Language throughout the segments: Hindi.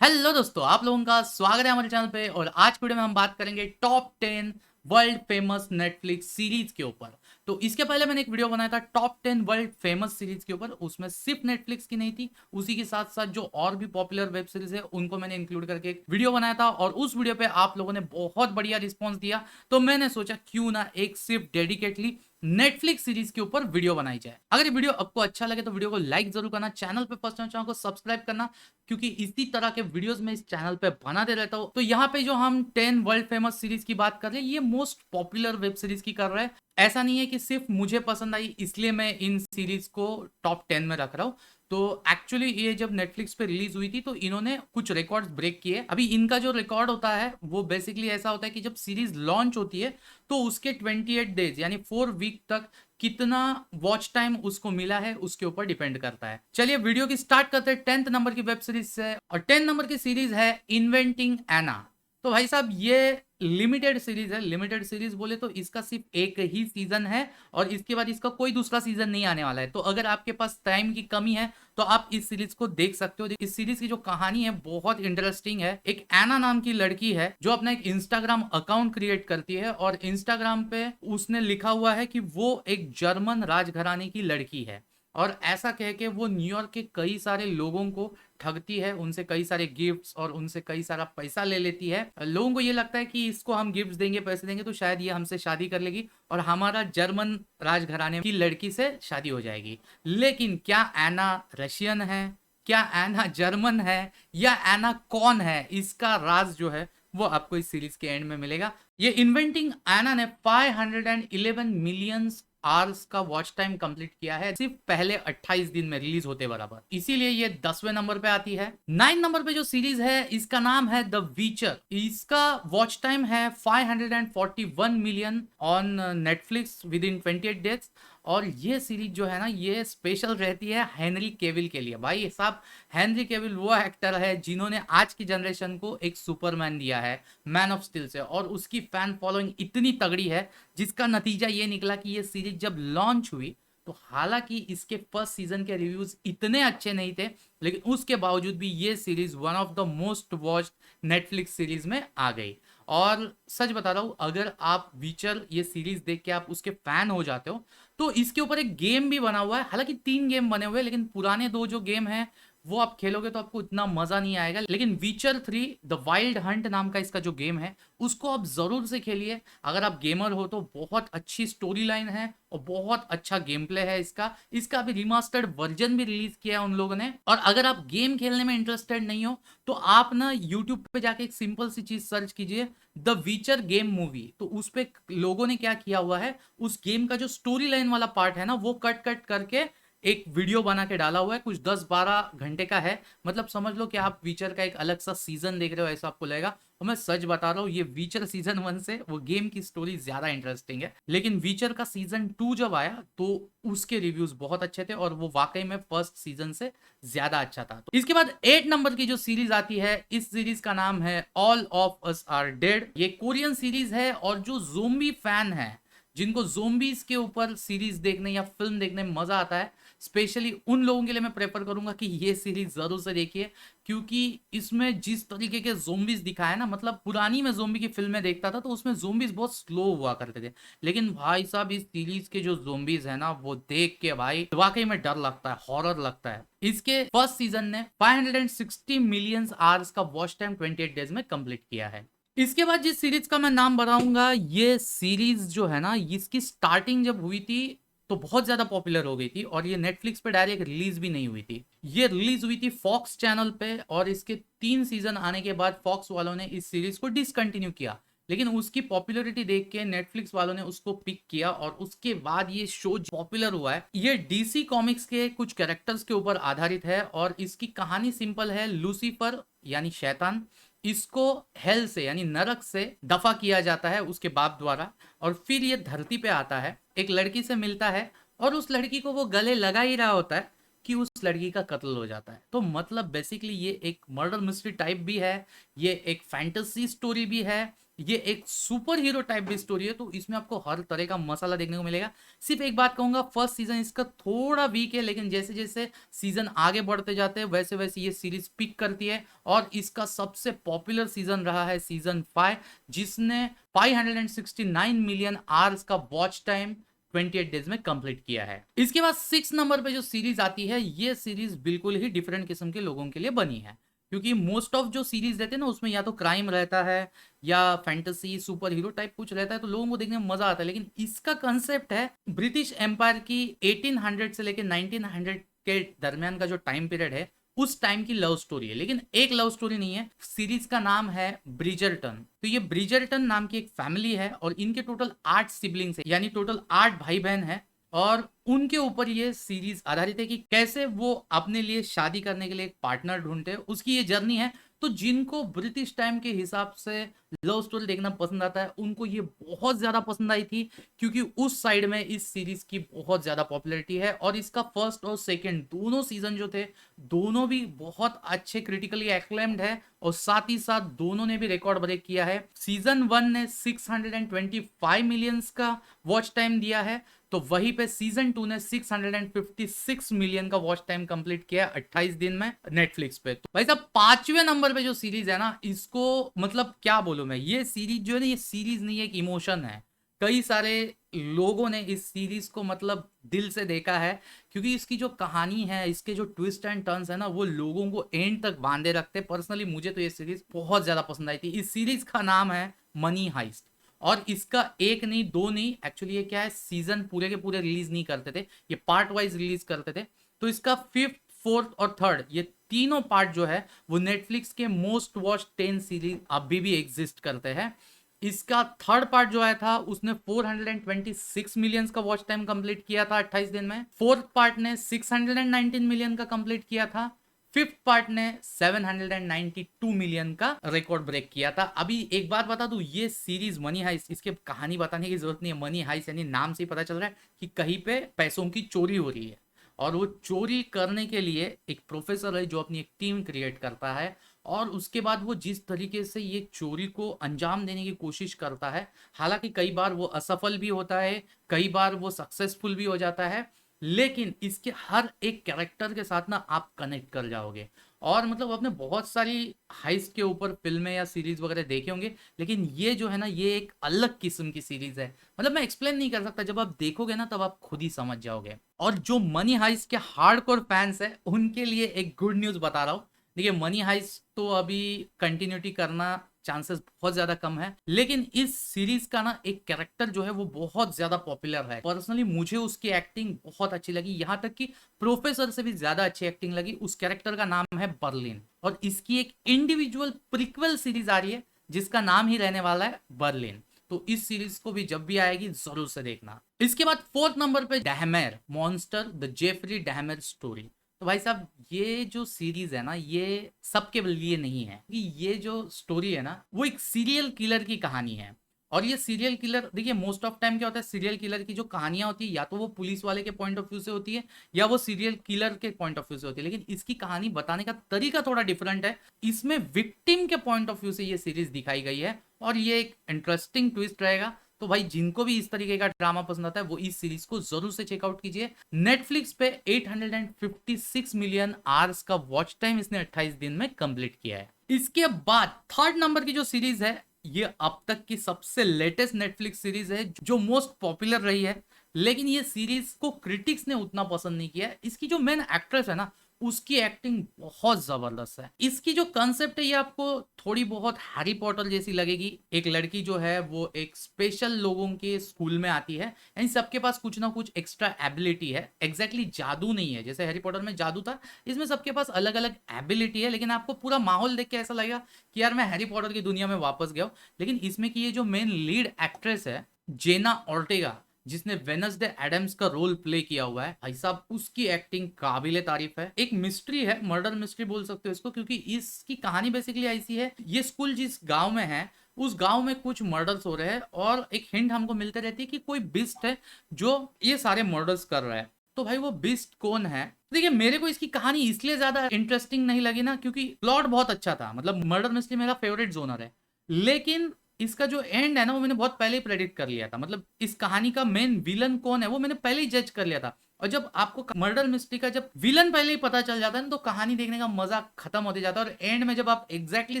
हेलो दोस्तों, आप लोगों का स्वागत है हमारे चैनल पे। और आज की वीडियो में हम बात करेंगे top 10 world famous Netflix series के ऊपर। तो इसके पहले मैंने एक वीडियो बनाया था टॉप 10 वर्ल्ड फेमस सीरीज के ऊपर। उसमें सिर्फ नेटफ्लिक्स की नहीं थी, उसी के साथ साथ जो और भी पॉपुलर वेब सीरीज है उनको मैंने इंक्लूड करके एक वीडियो बनाया था। और उस वीडियो पे आप लोगों ने बहुत बढ़िया रिस्पॉन्स दिया, तो मैंने सोचा क्यों ना एक सिर्फ डेडिकेटली नेटफ्लिक्स सीरीज के ऊपर वीडियो बनाई जाए। अगर ये वीडियो आपको अच्छा लगे तो वीडियो को लाइक जरूर करना, चैनल पे फर्स्ट टाइम चैनल को सब्सक्राइब करना, क्योंकि इसी तरह के वीडियोस में इस चैनल पे बनाते रहता हूं। तो यहाँ पे जो हम 10 वर्ल्ड फेमस सीरीज की बात कर रहे हैं, ये मोस्ट पॉपुलर वेब सीरीज की कर रहे हैं। ऐसा नहीं है कि सिर्फ मुझे पसंद आई इसलिए मैं इन सीरीज को टॉप 10 में रख रहा हूँ। तो एक्चुअली ये जब नेटफ्लिक्स पे रिलीज हुई थी तो इन्होंने कुछ रिकॉर्ड्स ब्रेक किए। अभी इनका जो रिकॉर्ड होता है वो बेसिकली ऐसा होता है कि जब सीरीज लॉन्च होती है तो उसके 28 डेज यानी 4 वीक तक कितना वॉच टाइम उसको मिला है उसके ऊपर डिपेंड करता है। चलिए वीडियो की स्टार्ट करते हैं 10th नंबर की वेब सीरीज से। और 10 नंबर की सीरीज है इन्वेंटिंग एना। तो भाई साहब ये लिमिटेड सीरीज है। लिमिटेड सीरीज बोले तो इसका सिर्फ एक ही सीजन है और इसके बाद इसका कोई दूसरा सीजन नहीं आने वाला है। तो अगर आपके पास टाइम की कमी है तो आप इस सीरीज को देख सकते हो। इस सीरीज की जो कहानी है बहुत इंटरेस्टिंग है। एक एना नाम की लड़की है जो अपना एक इंस्टाग्राम अकाउंट क्रिएट करती है और इंस्टाग्राम पे उसने लिखा हुआ है कि वो एक जर्मन राजघराने की लड़की है। और ऐसा कह के वो न्यूयॉर्क के कई सारे लोगों को ठगती है, उनसे कई सारे गिफ्ट्स और उनसे कई सारा पैसा ले लेती है। लोगों को ये लगता है कि इसको हम गिफ्ट्स देंगे, पैसे देंगे तो शायद ये हमसे शादी कर लेगी और हमारा जर्मन राजघराने की लड़की से शादी हो जाएगी। लेकिन क्या एना रशियन है, क्या एना जर्मन है, या एना कौन है, इसका राज जो है वो आपको इस सीरीज के एंड में मिलेगा। ये इन्वेंटिंग एना ने 511 मिलियन आवर्स का वॉच टाइम कंप्लीट किया है सिर्फ पहले 28 दिन में रिलीज होते बराबर। इसीलिए ये 10वें नंबर पे आती है। 9 नंबर पे जो सीरीज है इसका नाम है द वीचर। इसका वॉच टाइम है 541 million on Netflix with in 28 days. और ये सीरीज जो है ना ये स्पेशल रहती है हेनरी केविल के लिए। भाई साहब, हेनरी केविल वो एक्टर है जिन्होंने आज की जनरेशन को एक सुपरमैन दिया है मैन ऑफ स्टील से, और उसकी फैन फॉलोइंग इतनी तगड़ी है जिसका नतीजा ये निकला कि ये सीरीज जब लॉन्च हुई तो हालांकि इसके फर्स्ट सीजन के रिव्यूज इतने अच्छे नहीं थे, लेकिन उसके बावजूद भी ये series one of the most watched Netflix series में आ गई। और सच बता रहा हूं, अगर आप वीचर ये सीरीज देख के आप उसके फैन हो जाते हो तो इसके ऊपर एक गेम भी बना हुआ है। हालांकि 3 गेम बने हुए हैं, लेकिन पुराने 2 जो गेम हैं वो आप खेलोगे तो आपको इतना मजा नहीं आएगा। लेकिन वीचर 3 द वाइल्ड हंट नाम का इसका जो गेम है उसको आप जरूर से खेलिए। अगर आप गेमर हो तो बहुत अच्छी स्टोरी लाइन है और बहुत अच्छा गेम प्ले है इसका। इसका अभी रिमास्टर्ड वर्जन भी रिलीज किया है उन लोगों ने। और अगर आप गेम खेलने में इंटरेस्टेड नहीं हो तो आप ना यूट्यूब पे जाके एक सिंपल सी चीज सर्च कीजिए, द वीचर गेम मूवी। तो उस पे लोगों ने क्या किया हुआ है, उस गेम का जो स्टोरी लाइन वाला पार्ट है ना वो कट कट करके एक वीडियो बना के डाला हुआ है। कुछ 10-12 घंटे का है। मतलब समझ लो कि आप वीचर का एक अलग सा सीजन देख रहे हो, ऐसा आपको लगेगा। और मैं सच बता रहा हूँ, ये वीचर सीजन 1 से वो गेम की स्टोरी ज्यादा इंटरेस्टिंग है। लेकिन वीचर का सीजन 2 जब आया तो उसके रिव्यूज बहुत अच्छे थे और वो वाकई में फर्स्ट सीजन से ज्यादा अच्छा था। तो इसके बाद 8 नंबर की जो सीरीज आती है, इस सीरीज का नाम है all of us are dead. ये कोरियन सीरीज है और जो ज़ोंबी फैन है, जिनको ज़ोंबीज के ऊपर सीरीज देखने या फिल्म देखने में मजा आता है, स्पेशली उन लोगों के लिए मैं प्रेफर करूंगा कि ये सीरीज जरूर से देखिए। क्योंकि इसमें जिस तरीके के ज़ोंबीज दिखाए ना, मतलब पुरानी मैं ज़ोंबी की फिल्में देखता था तो उसमें ज़ोंबीज बहुत स्लो हुआ करते थे, लेकिन भाई साहब इस सीरीज के जो ज़ोंबीज है ना वो देख के भाई वाकई में डर लगता है, हॉरर लगता है। इसके फर्स्ट सीजन ने 560 मिलियन आवर्स का वॉच टाइम 28 डेज में कंप्लीट किया है। इसके बाद जिस सीरीज का मैं नाम बताऊंगा, ये सीरीज जो है ना इसकी स्टार्टिंग जब हुई थी तो बहुत ज्यादा पॉपुलर हो गई थी और ये नेटफ्लिक्स पे डायरेक्ट रिलीज भी नहीं हुई थी। ये रिलीज हुई थी फॉक्स चैनल पे और इसके 3 सीजन आने के बाद फॉक्स वालों ने इस सीरीज को डिसकंटिन्यू किया। लेकिन उसकी पॉपुलैरिटी देख के नेटफ्लिक्स वालों ने उसको पिक किया और उसके बाद ये शो पॉपुलर हुआ है। ये डीसी कॉमिक्स के कुछ कैरेक्टर्स के ऊपर आधारित है और इसकी कहानी सिंपल है। लूसीफर यानी शैतान, इसको हेल से यानी नरक से दफा किया जाता है उसके बाप द्वारा, और फिर ये धरती पे आता है, एक लड़की से मिलता है और उस लड़की को वो गले लगा ही रहा होता है कि उस लड़की का कत्ल हो जाता है। तो मतलब बेसिकली ये एक मर्डर मिस्ट्री टाइप भी है, ये एक फैंटेसी स्टोरी भी है, ये एक सुपर हीरो टाइप भी स्टोरी है, तो इसमें आपको हर तरह का मसाला देखने को मिलेगा। सिर्फ एक बात कहूंगा, फर्स्ट सीजन इसका थोड़ा वीक है, लेकिन जैसे जैसे सीजन आगे बढ़ते जाते हैं वैसे वैसे ये सीरीज पिक करती है। और इसका सबसे पॉपुलर सीजन रहा है सीजन 5, जिसने 569 मिलियन आवर्स का वॉच टाइम 28 डेज में कंप्लीट किया है। इसके बाद 6 नंबर पे जो सीरीज आती है, ये सीरीज बिल्कुल ही डिफरेंट किस्म के लोगों के लिए बनी है, क्योंकि मोस्ट ऑफ जो सीरीज रहते हैं ना उसमें या तो क्राइम रहता है या फैंटेसी सुपर हीरो टाइप कुछ रहता है, तो लोगों को देखने में मजा आता है। लेकिन इसका कंसेप्ट है ब्रिटिश एम्पायर की 1800 से लेकर 1900 के दरमियान का जो टाइम पीरियड है, उस टाइम की लव स्टोरी है। लेकिन एक लव स्टोरी नहीं है, सीरीज का नाम है ब्रिजर्टन। तो ये ब्रिजर्टन नाम की एक फैमिली है और इनके टोटल 8 सिबलिंग्स है, यानी टोटल 8 भाई बहन है। और उनके ऊपर ये सीरीज आधारित है कि कैसे वो अपने लिए शादी करने के लिए एक पार्टनर ढूंढते हैं, उसकी ये जर्नी है। तो जिनको ब्रिटिश टाइम के हिसाब से लव स्टोरी देखना पसंद आता है, उनको ये बहुत ज्यादा पसंद आई थी, क्योंकि उस साइड में इस सीरीज की बहुत ज्यादा पॉपुलैरिटी है। और इसका फर्स्ट और सेकंड दोनों सीजन जो थे, दोनों भी बहुत अच्छे क्रिटिकली एक्लेम्ड है, और साथ ही साथ दोनों ने भी रिकॉर्ड ब्रेक किया है। सीजन 1 ने 625 मिलियंस का वॉच टाइम दिया है, तो वहीं पे सीजन 2 ने 656 मिलियन का वॉच टाइम कंप्लीट किया 28 दिन में नेटफ्लिक्स पे। तो भाई साहब 5वें नंबर पे जो सीरीज है ना, इसको मतलब क्या बोलूं मैं, ये सीरीज जो है ना, ये सीरीज नहीं है, एक इमोशन है। कई सारे लोगों ने इस सीरीज को मतलब दिल से देखा है, क्योंकि इसकी जो कहानी है, इसके जो ट्विस्ट एंड टर्न्स है ना, वो लोगों को एंड तक बांधे रखते हैं। पर्सनली मुझे तो ये सीरीज बहुत ज्यादा पसंद आई थी। इस सीरीज का नाम है मनी हाइस्ट, और इसका एक नहीं दो नहीं, एक्चुअली ये क्या है, सीजन पूरे के पूरे रिलीज नहीं करते थे, ये पार्ट वाइज रिलीज करते थे। तो इसका 5th 4th और 3rd ये तीनों पार्ट जो है वो नेटफ्लिक्स के मोस्ट वॉच 10 सीरीज अभी भी एग्जिस्ट करते हैं। इसका 3rd पार्ट जो आया था उसने 426 मिलियंस का वॉच टाइम कंप्लीट किया था 28 दिन में। 4th पार्ट ने 619 मिलियन का कंप्लीट किया था। 5th पार्ट ने 792 मिलियन का रिकॉर्ड ब्रेक किया था। अभी एक बात बता दूं, ये सीरीज मनी हाइस्ट, इसके कहानी बताने की जरूरत नहीं है। मनी हाइस्ट यानी नाम से ही पता चल रहा है कि कहीं पे पैसों की चोरी हो रही है, और वो चोरी करने के लिए एक प्रोफेसर है जो अपनी एक टीम क्रिएट करता है, और उसके बाद वो जिस तरीके से ये चोरी को अंजाम देने की कोशिश करता है, हालांकि कई बार वो असफल भी होता है, कई बार वो सक्सेसफुल भी हो जाता है, लेकिन इसके हर एक कैरेक्टर के साथ ना आप कनेक्ट कर जाओगे। और मतलब आपने बहुत सारी हाइस्ट के ऊपर फिल्में या सीरीज वगैरह देखे होंगे, लेकिन ये जो है ना, ये एक अलग किस्म की सीरीज है। मतलब मैं एक्सप्लेन नहीं कर सकता, जब आप देखोगे ना तब आप खुद ही समझ जाओगे। और जो मनी हाइस्ट के हार्डकोर फैंस है उनके लिए एक गुड न्यूज बता रहा हूँ। देखिए, मनी हाइस्ट तो अभी कंटिन्यूटी करना चांसेस बहुत ज्यादा कम है, लेकिन इस सीरीज का ना एक कैरेक्टर जो है वो बहुत ज्यादा पॉपुलर है। पर्सनली मुझे उसकी एक्टिंग बहुत अच्छी लगी, यहां तक कि प्रोफेसर से भी ज्यादा अच्छी एक्टिंग लगी। उस कैरेक्टर का नाम है बर्लिन, और इसकी एक इंडिविजुअल प्रीक्वल सीरीज आ रही है जिसका नाम ही रहने वाला है बर्लिन। तो इस सीरीज को भी जब भी आएगी जरूर से देखना। इसके बाद 4th नंबर पे डैहमेर मॉन्स्टर द जेफरी डैहमेर स्टोरी। तो भाई साहब, ये जो सीरीज है ना, ये सबके लिए नहीं है, कि ये जो स्टोरी है ना, वो एक सीरियल किलर की कहानी है। और ये सीरियल किलर, देखिए मोस्ट ऑफ टाइम क्या होता है, सीरियल किलर की जो कहानियां होती है या तो वो पुलिस वाले के पॉइंट ऑफ व्यू से होती है, या वो सीरियल किलर के पॉइंट ऑफ व्यू से होती है। लेकिन इसकी कहानी बताने का तरीका थोड़ा डिफरेंट है। इसमें विक्टिम के पॉइंट ऑफ व्यू से ये सीरीज दिखाई गई है, और ये एक इंटरेस्टिंग ट्विस्ट रहेगा। तो भाई जिनको भी इस तरीके का ड्रामा पसंद आता है वो इस सीरीज को जरूर से चेकआउट कीजिए। नेटफ्लिक्स पे 856 मिलियन आवर्स का वॉच टाइम इसने 28 दिन में कंप्लीट किया है। इसके बाद 3rd नंबर की जो सीरीज है, ये अब तक की सबसे लेटेस्ट नेटफ्लिक्स सीरीज है जो मोस्ट पॉपुलर रही है, लेकिन ये सीरीज को क्रिटिक्स ने उतना पसंद नहीं किया। इसकी जो मेन एक्ट्रेस है ना, उसकी एक्टिंग बहुत जबरदस्त है। इसकी जो कंसेप्ट है ये आपको थोड़ी बहुत हैरी पॉटर जैसी लगेगी। एक लड़की जो है वो एक स्पेशल लोगों के स्कूल में आती है, यानी सबके पास कुछ ना कुछ एक्स्ट्रा एबिलिटी है। एग्जैक्टली जादू नहीं है, जैसे हैरी पॉटर में जादू था, इसमें सबके पास अलग अलग एबिलिटी है। लेकिन आपको पूरा माहौल देख के ऐसा लगेगा कि यार मैं हैरी पॉटर की दुनिया में वापस गया हूं। लेकिन इसमें की ये जो मेन लीड एक्ट्रेस है जेना ऑर्टेगा, जिसने वेनसडे एडम्स का रोल प्ले किया हुआ है, भाई साहब उसकी एक्टिंग काबिले तारीफ है। एक मिस्ट्री है, मर्डर मिस्ट्री बोल सकते हो इसको, क्योंकि इसकी कहानी बेसिकली ऐसी है, ये स्कूल जिस गांव में है उस गांव में कुछ मर्डर्स हो रहे हैं, और एक हिंट हमको मिलते रहती है कि कोई बिस्ट है जो ये सारे मर्डर्स कर रहा है। तो भाई वो बिस्ट कौन है? देखिए, मेरे को इसकी कहानी इसलिए ज्यादा इंटरेस्टिंग नहीं लगी ना, क्योंकि प्लॉट बहुत अच्छा था, मतलब मर्डर मिस्ट्री मेरा फेवरेट जोनर है, लेकिन इसका जो एंड है ना वो मैंने बहुत पहले ही प्रेडिक्ट कर लिया था। मतलब इस कहानी का मेन विलन कौन है वो मैंने पहले ही जज कर लिया था। और जब आपको मर्डर मिस्ट्री का जब विलन पहले ही पता चल जाता है ना तो कहानी देखने का मजा खत्म होते जाता है। और एंड में जब आप एग्जैक्टली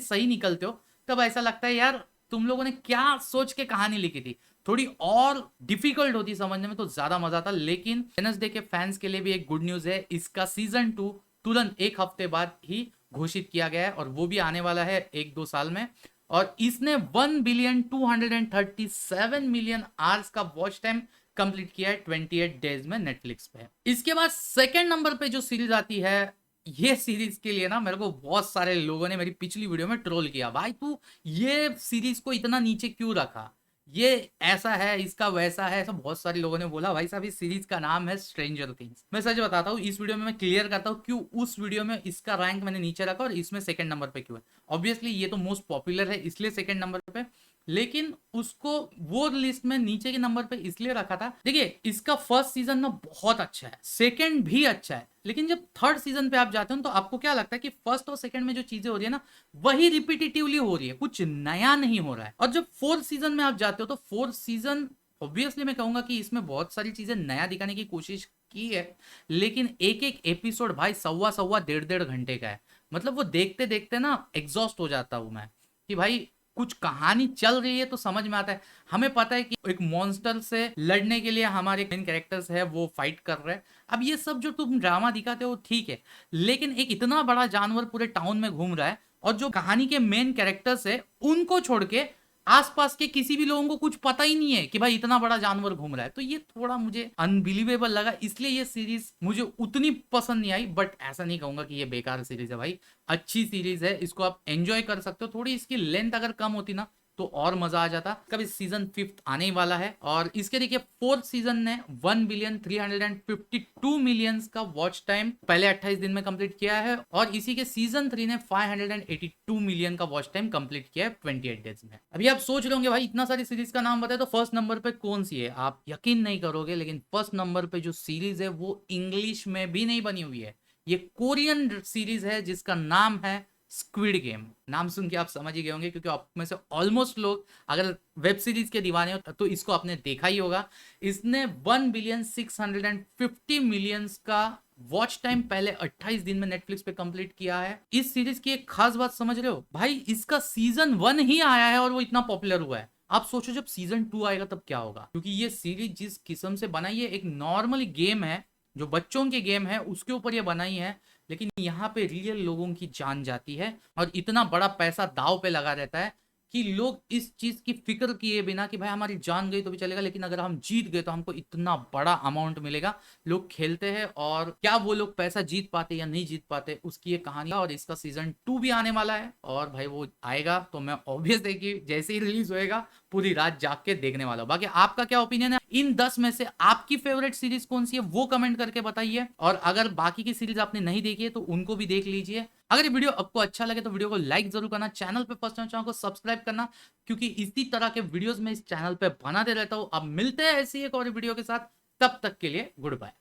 सही निकलते हो तब ऐसा लगता है यार तुम लोगों ने क्या सोच के कहानी लिखी थी। थोड़ी और डिफिकल्ट होती समझने में तो ज्यादा मजा आता। लेकिन वेडनेसडे के फैंस के लिए भी एक गुड न्यूज है, इसका सीजन 2 तुरंत एक हफ्ते बाद ही घोषित किया गया है और वो भी आने वाला है 1-2 साल में। और इसने 1,237,000,000 आवर्स का वॉच टाइम कंप्लीट किया है 28 डेज में नेटफ्लिक्स पे। इसके बाद सेकंड नंबर पे जो सीरीज आती है, ये सीरीज के लिए ना मेरे को बहुत सारे लोगों ने मेरी पिछली वीडियो में ट्रोल किया, भाई तू ये सीरीज को इतना नीचे क्यों रखा, ये ऐसा है इसका वैसा है, ऐसा बहुत सारे लोगों ने बोला। भाई साहब इस सीरीज का नाम है स्ट्रेंजर थिंग्स। मैं सच बताता हूँ, इस वीडियो में मैं क्लियर करता हूँ क्यों उस वीडियो में इसका रैंक मैंने नीचे रखा और इसमें सेकंड नंबर पे क्यों है। ऑब्वियसली ये तो मोस्ट पॉपुलर है इसलिए सेकंड नंबर पे, लेकिन उसको वो लिस्ट में नीचे के नंबर पे इसलिए रखा था। देखिए इसका फर्स्ट सीजन ना बहुत अच्छा है, सेकंड भी अच्छा है, लेकिन जब थर्ड सीजन पे आप जाते हो तो आपको क्या लगता है कि फर्स्ट और सेकंड में जो चीजें हो रही है ना वही रिपीटेटिवली हो रही है, कुछ नया नहीं हो रहा है। और जब फोर्थ सीजन में आप जाते हो तो फोर्थ सीजन ऑब्वियसली मैं कहूंगा कि इसमें बहुत सारी चीजें नया दिखाने की कोशिश की है, लेकिन एक एक एपिसोड भाई सवा सवा 1.5 घंटे का है। मतलब वो देखते देखते ना एग्जॉस्ट हो जाता हूं मैं कि भाई कुछ कहानी चल रही है तो समझ में आता है। हमें पता है कि एक मॉन्स्टर से लड़ने के लिए हमारे मेन कैरेक्टर्स है वो फाइट कर रहे हैं। अब ये सब जो तुम ड्रामा दिखाते हो ठीक है, लेकिन एक इतना बड़ा जानवर पूरे टाउन में घूम रहा है और जो कहानी के मेन कैरेक्टर्स है उनको छोड़ के आसपास के किसी भी लोगों को कुछ पता ही नहीं है कि भाई इतना बड़ा जानवर घूम रहा है। तो ये थोड़ा मुझे अनबिलीवेबल लगा, इसलिए ये सीरीज मुझे उतनी पसंद नहीं आई। बट ऐसा नहीं कहूंगा कि ये बेकार सीरीज है भाई, अच्छी सीरीज है, इसको आप एंजॉय कर सकते हो। थोड़ी इसकी लेंथ अगर कम होती ना तो और मजा आ जाता। कभी सीजन 5 आने ही वाला है और इसके देखिए फोर्थ सीजन ने 1,352,000,000 का वॉच टाइम पहले 28 दिन में कंप्लीट किया है और इसी के सीजन 3 ने 582 मिलियन का वॉच टाइम कंप्लीट किया है 28 डेज में। अभी आप सोच रहे होंगे भाई इतना सारी सीरीज का नाम बताए तो फर्स्ट नंबर पे कौन सी है, आप यकीन नहीं करोगे लेकिन फर्स्ट नंबर पे जो सीरीज है वो इंग्लिश में भी नहीं बनी हुई है। ये कोरियन सीरीज है जिसका नाम है स्क्विड गेम। नाम सुन के आप समझ ही गए होंगे क्योंकि आप में से ऑलमोस्ट लोग अगर वेब सीरीज के दीवाने हो तो इसको आपने देखा ही होगा। इसने 1,650,000,000 का वॉच टाइम पहले 28 दिन में नेटफ्लिक्स पे कंप्लीट किया है। इस सीरीज की एक खास बात समझ रहे हो भाई, इसका सीजन 1 ही आया है और वो इतना पॉपुलर हुआ है। आप सोचो जब सीजन 2 आएगा तब क्या होगा, क्योंकि ये सीरीज जिस किस्म से बनाई है एक नॉर्मल गेम है जो बच्चों के गेम है उसके ऊपर ये बनाई है, लेकिन यहाँ पे रियल लोगों की जान जाती है और इतना बड़ा पैसा दाव पे लगा रहता है कि लोग इस चीज की फिक्र किए बिना कि भाई हमारी जान गई तो भी चलेगा लेकिन अगर हम जीत गए तो हमको इतना बड़ा अमाउंट मिलेगा, लोग खेलते हैं। और क्या वो लोग पैसा जीत पाते या नहीं जीत पाते उसकी ये कहानी है। और इसका सीजन 2 भी आने वाला है और भाई वो आएगा तो मैं ऑब्वियस है कि जैसे ही रिलीज होएगा पूरी रात जाग के देखने वाला हूं। बाकी आपका क्या ओपिनियन है, इन 10 में से आपकी फेवरेट सीरीज कौन सी है वो कमेंट करके बताइए। और अगर बाकी की सीरीज आपने नहीं देखी है तो उनको भी देख लीजिए। अगर ये वीडियो आपको अच्छा लगे तो वीडियो को लाइक जरूर करना, चैनल पे फर्स्ट टाइम चैनल को सब्सक्राइब करना क्योंकि इसी तरह के वीडियोस में इस चैनल पे बनाते रहता हूं। अब मिलते हैं ऐसी एक और वीडियो के साथ, तब तक के लिए गुड बाय।